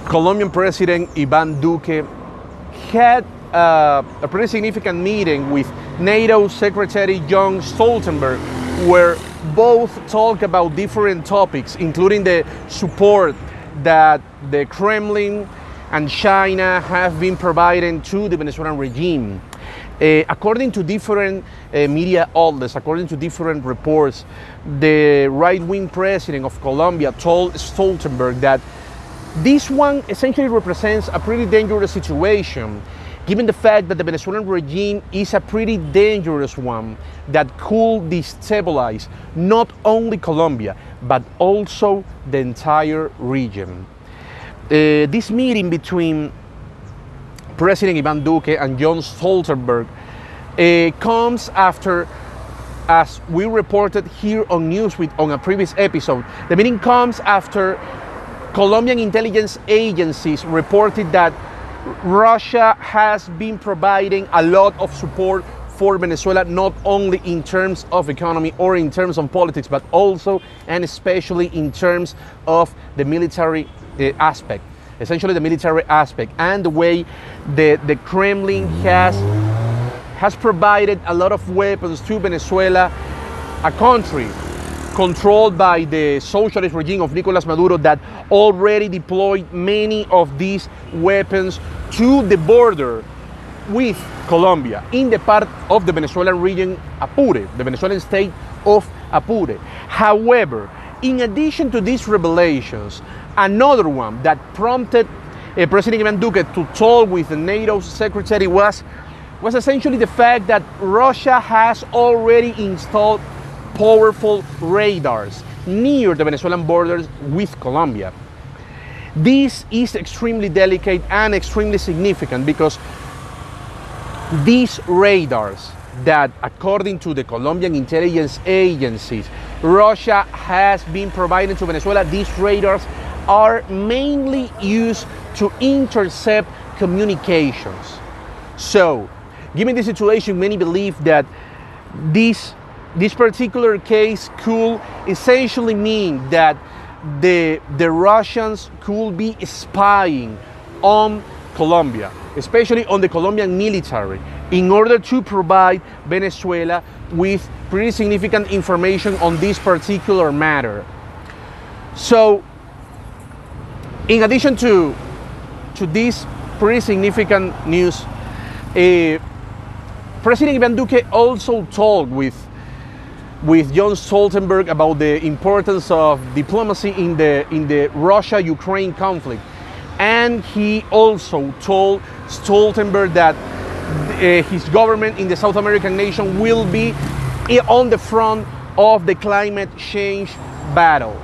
Colombian President Ivan Duque had a pretty significant meeting with NATO Secretary Jens Stoltenberg, where both talk about different topics, including the support that the Kremlin and China have been providing to the Venezuelan regime. According to different media outlets, according to different reports, the right-wing president of Colombia told Stoltenberg that this one essentially represents a pretty dangerous situation, given the fact that the Venezuelan regime is a pretty dangerous one that could destabilize not only Colombia, but also the entire region. This meeting between President Ivan Duque and Jens Stoltenberg comes after, as we reported here on Newsweek on a previous episode, the meeting comes after Colombian intelligence agencies reported that Russia has been providing a lot of support for Venezuela, not only in terms of economy or in terms of politics, but also and especially in terms of the military aspect, essentially the military aspect, and the way the Kremlin has provided a lot of weapons to Venezuela, a country controlled by the socialist regime of Nicolas Maduro that already deployed many of these weapons to the border with Colombia, in the part of the Venezuelan region, Apure, the Venezuelan state of Apure. However, in addition to these revelations, another one that prompted President Ivan Duque to talk with the NATO secretary was essentially the fact that Russia has already installed powerful radars near the Venezuelan borders with Colombia. This is extremely delicate and extremely significant because these radars that, according to the Colombian intelligence agencies, Russia has been providing to Venezuela, these radars are mainly used to intercept communications. So, given the situation, many believe that this particular case could essentially mean that the Russians could be spying on Colombia, especially on the Colombian military, in order to provide Venezuela with pretty significant information on this particular matter. So, in addition to this pretty significant news, President Ivan Duque also talked with Jens Stoltenberg about the importance of diplomacy in the Russia-Ukraine conflict. And he also told Stoltenberg that his government in the South American nation will be on the front of the climate change battle.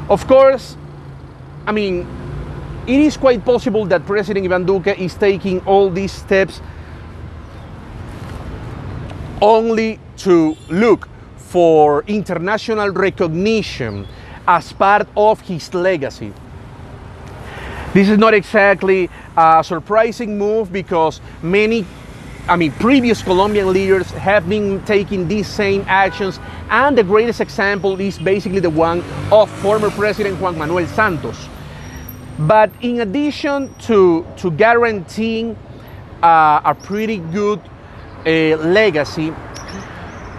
Of course, I mean, it is quite possible that President Ivan Duque is taking all these steps only to look for international recognition as part of his legacy. This is not exactly a surprising move because previous Colombian leaders have been taking these same actions, and the greatest example is basically the one of former President Juan Manuel Santos. But in addition to guaranteeing a pretty good legacy,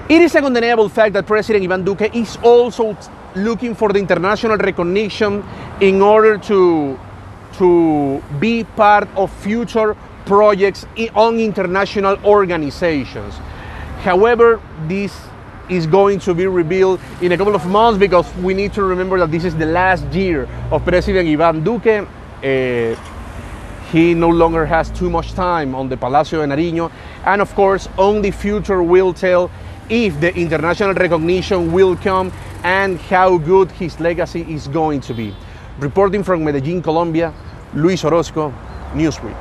it is a undeniable fact that President Ivan Duque is also looking for the international recognition in order to be part of future projects on international organizations. However, this is going to be revealed in a couple of months because we need to remember that this is the last year of President Ivan Duque. He no longer has too much time on the Palacio de Nariño, and of course, only future will tell if the international recognition will come and how good his legacy is going to be. Reporting from Medellín, Colombia, Luis Orozco, Newsweek.